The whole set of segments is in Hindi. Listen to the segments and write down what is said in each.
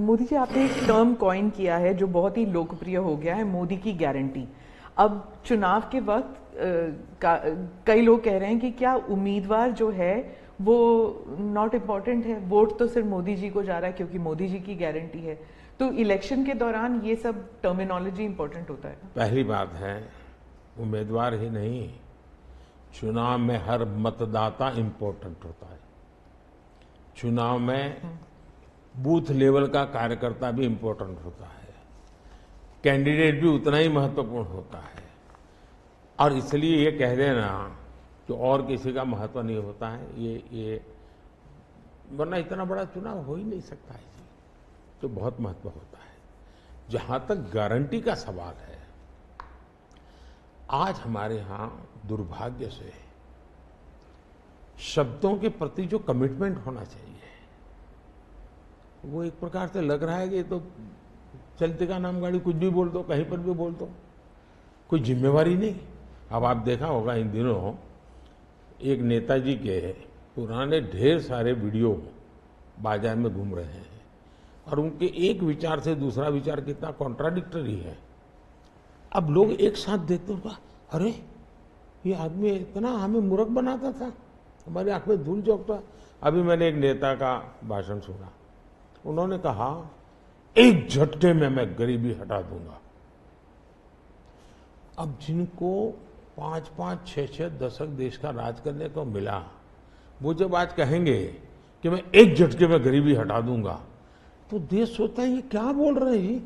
मोदी जी, आपने एक टर्म कॉइन किया है जो बहुत ही लोकप्रिय हो गया है, मोदी की गारंटी। अब चुनाव के वक्त कई लोग कह रहे हैं कि क्या उम्मीदवार जो है वो नॉट इम्पॉर्टेंट है, वोट तो सिर्फ मोदी जी को जा रहा है क्योंकि मोदी जी की गारंटी है। तो इलेक्शन के दौरान ये सब टर्मिनोलॉजी इंपॉर्टेंट होता है। पहली बात है, उम्मीदवार ही नहीं, चुनाव में हर मतदाता इम्पोर्टेंट होता है। चुनाव में बूथ लेवल का कार्यकर्ता भी इम्पोर्टेंट होता है, कैंडिडेट भी उतना ही महत्वपूर्ण होता है। और इसलिए ये कह देना कि और किसी का महत्व नहीं होता है, ये वरना इतना बड़ा चुनाव हो ही नहीं सकता है जी, तो बहुत महत्व होता है। जहां तक गारंटी का सवाल है, आज हमारे यहां दुर्भाग्य से शब्दों के प्रति जो कमिटमेंट होना चाहिए वो एक प्रकार से लग रहा है कि तो चलते का नाम गाड़ी, कुछ भी बोल दो, कहीं पर भी बोल दो, कोई जिम्मेवारी नहीं। अब आप देखा होगा इन दिनों एक नेताजी के पुराने ढेर सारे वीडियो बाजार में घूम रहे हैं और उनके एक विचार से दूसरा विचार कितना कॉन्ट्राडिक्टरी है। अब लोग एक साथ देखते होगा, अरे ये आदमी इतना हमें मूर्ख बनाता था, हमारी आंख में धूल झोंकता। अभी मैंने एक नेता का भाषण सुना, उन्होंने कहा एक झटके में मैं गरीबी हटा दूंगा। अब जिनको 5-5, 6-6 दशक देश का राज करने को मिला, वो जब आज कहेंगे कि मैं एक झटके में गरीबी हटा दूंगा, तो देश सोचता है ये क्या बोल रहे हैं जी।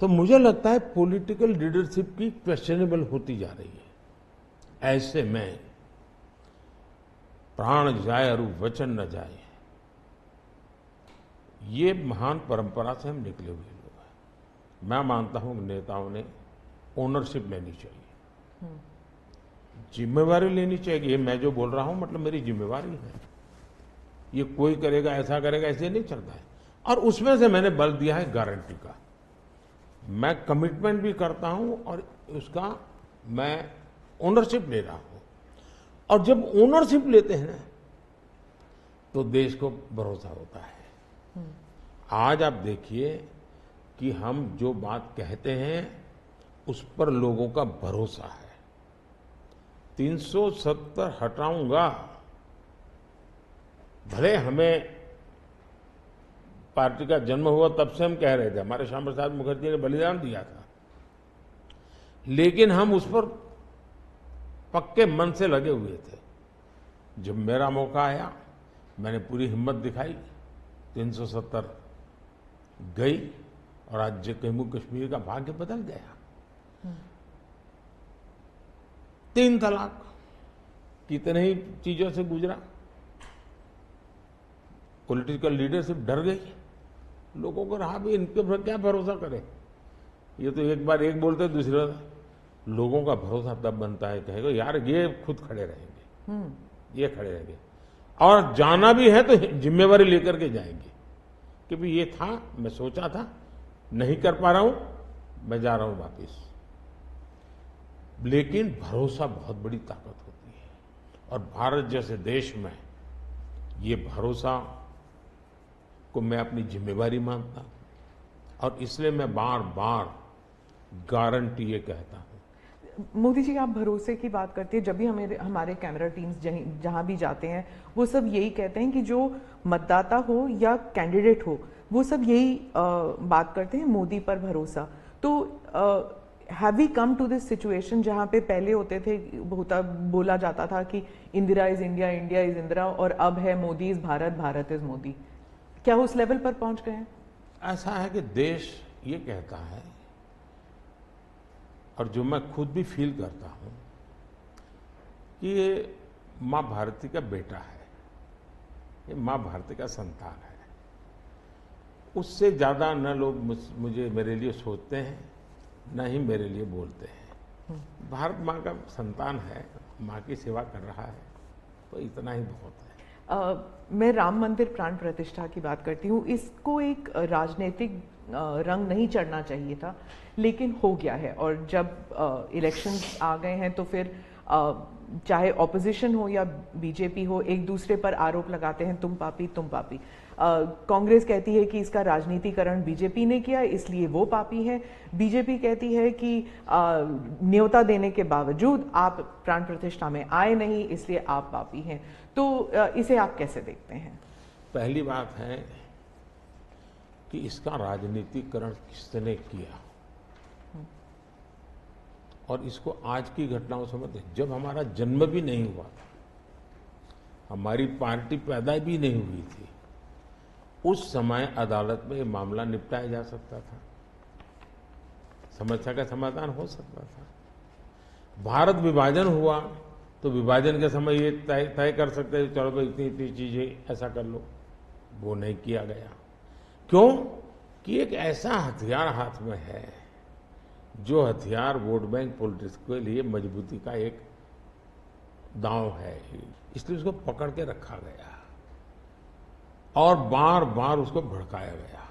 तो मुझे लगता है पॉलिटिकल लीडरशिप की क्वेश्चनेबल होती जा रही है। ऐसे में प्राण जाए और वचन न जाए, ये महान परंपरा से हम निकले हुए लोग हैं। मैं मानता हूं नेताओं ने ओनरशिप लेनी चाहिए, जिम्मेवारी लेनी चाहिए। ये मैं जो बोल रहा हूं मतलब मेरी जिम्मेवारी है, ये कोई करेगा ऐसा करेगा ऐसे नहीं चलता है। और उसमें से मैंने बल दिया है गारंटी का। मैं कमिटमेंट भी करता हूं और उसका मैं ओनरशिप ले रहा हूं। और जब ओनरशिप लेते हैं ना, तो देश को भरोसा होता है। आज आप देखिए कि हम जो बात कहते हैं उस पर लोगों का भरोसा है। 370 हटाऊंगा, भले हमें पार्टी का जन्म हुआ तब से हम कह रहे थे, हमारे श्यामा प्रसाद मुखर्जी ने बलिदान दिया था, लेकिन हम उस पर पक्के मन से लगे हुए थे। जब मेरा मौका आया, मैंने पूरी हिम्मत दिखाई, 370 गई और आज जम्मू कश्मीर का भाग्य बदल गया। 3 तलाक कितने ही चीजों से गुजरा, पॉलिटिकल लीडरशिप डर गई, लोगों को रहा भी इनके पर क्या भरोसा करें। ये तो एक बार एक बोलते दूसरे बार लोगों का भरोसा तब बनता है, कहेगा यार ये खुद खड़े रहेंगे, ये खड़े रहेंगे और जाना भी है तो जिम्मेवारी लेकर के जाएंगे कि भाई ये था, मैं सोचा था, नहीं कर पा रहा हूं, मैं जा रहा हूं वापिस। लेकिन भरोसा बहुत बड़ी ताकत होती है और भारत जैसे देश में ये भरोसा को मैं अपनी जिम्मेवारी मानता हूं और इसलिए मैं बार बार गारंटी ये कहता हूं। मोदी जी, आप भरोसे की बात करते हैं, जब भी हमारे कैमरा टीम्स जहां भी जाते हैं वो सब यही कहते हैं कि जो मतदाता हो या कैंडिडेट हो, वो सब यही बात करते हैं, मोदी पर भरोसा। तो have we come to this situation जहां पे पहले होते थे, बोला जाता था कि Indira is India, India is Indira, और अब है मोदी इज भारत, भारत इज मोदी। क्या उस लेवल पर पहुंच गए हैं? ऐसा है कि देश ये कहता है और जो मैं खुद भी फील करता हूं कि ये मां भारती का बेटा है, ये मां भारती का संतान है। उससे ज्यादा न लोग मुझे मेरे लिए सोचते हैं, न ही मेरे लिए बोलते हैं। भारत मां का संतान है, मां की सेवा कर रहा है, तो इतना ही बहुत है। मैं राम मंदिर प्राण प्रतिष्ठा की बात करती हूँ। इसको एक राजनीतिक रंग नहीं चढ़ना चाहिए था, लेकिन हो गया है। और जब इलेक्शंस आ गए हैं तो फिर चाहे ऑपोजिशन हो या बीजेपी हो, एक दूसरे पर आरोप लगाते हैं, तुम पापी तुम पापी। कांग्रेस कहती है कि इसका राजनीतिकरण बीजेपी ने किया इसलिए वो पापी है। बीजेपी कहती है कि न्योता देने के बावजूद आप प्राण प्रतिष्ठा में आए नहीं इसलिए आप पापी हैं। तो इसे आप कैसे देखते हैं? पहली बात है कि इसका राजनीतिकरण किसने किया, और इसको आज की घटनाओं से मत, जब हमारा जन्म भी नहीं हुआ था, हमारी पार्टी पैदा भी नहीं हुई थी, उस समय अदालत में ये मामला निपटाया जा सकता था, समस्या का समाधान हो सकता था। भारत विभाजन हुआ तो विभाजन के समय ये तय कर सकते थे चलो भाई इतनी इतनी चीजें ऐसा कर लो, वो नहीं किया गया। क्यों? कि एक ऐसा हथियार हाथ में है जो हथियार वोट बैंक पॉलिटिक्स के लिए मजबूती का एक दांव है, इसलिए उसको पकड़ के रखा गया और बार बार उसको भड़काया गया।